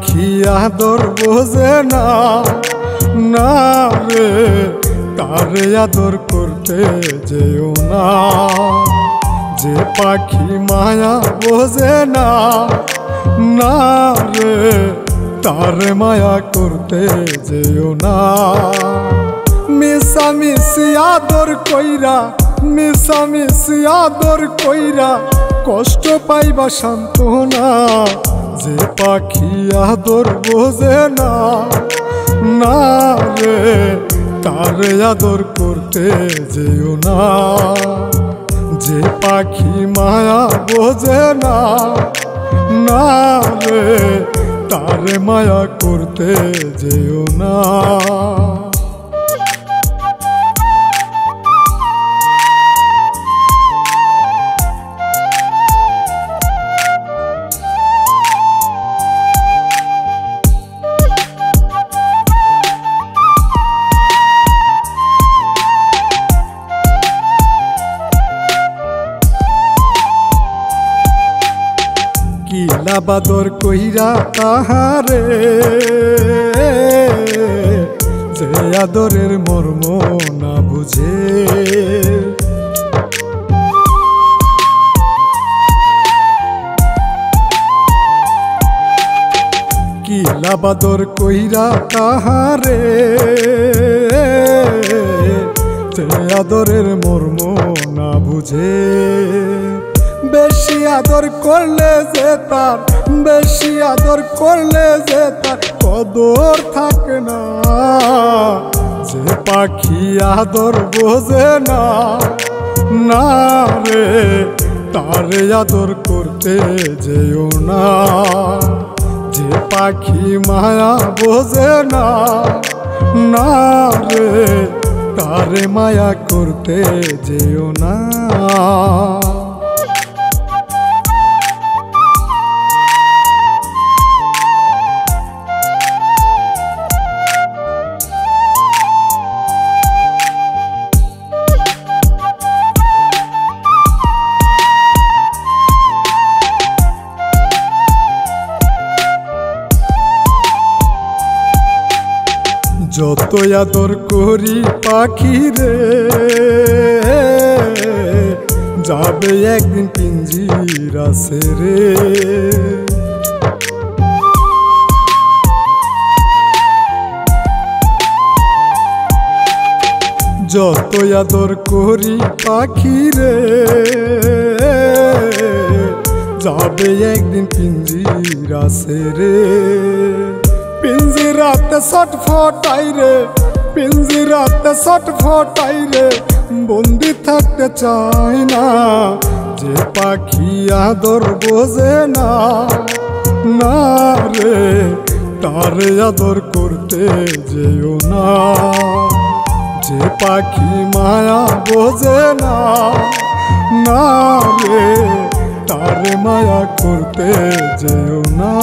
পাখি আদর বোঝে না, না রে তারে আদর করতে যেও না। যে পাখি মায়া বোঝে না, না রে তারে মায়া করতে যেও না। মিশামিশি আদর কইরা, মিশামিশি আদর কইরা কষ্ট পাইবা সান্ত্বনা। যে পাখি আদর বোঝে না, না রে তারে আদর করতে যেও না। যে পাখি মায়া বোঝে না, না রে তারে মায়া করতে যেও না। কিলা বাদর কইরা তাহারে, যে আদরের মর্ম না বুঝে। কিলা বাদর কইরা তাহারে, যে আদরের মর্ম না বুঝে। বেশি আদর করলে যে তার, বেশি আদর করলে যে তার কদর থাকে না। যে পাখি আদর বোঝে না, না রে তারে আদর করতে যেও না। যে পাখি মায়া বোঝে না, না রে তারে মায়া করতে যেও না। যত আদর করি পাখি রে, যাবে একদিন পিঞ্জিরা ছেড়ে। যত আদর করি পাখি রে, যাবে একদিন পিঞ্জিরা ছেড়ে। পিঞ্জিরাতে ছটফটাই রে, পিঞ্জিরাতে ছটফটাই রে, বন্দি থাকতে চাই না। যে পাখি আদর বোঝে না, না রে তারে আদর করতে যেও না। যে পাখি মায়া বোঝে না, না রে তারে মায়া করতে যেও না।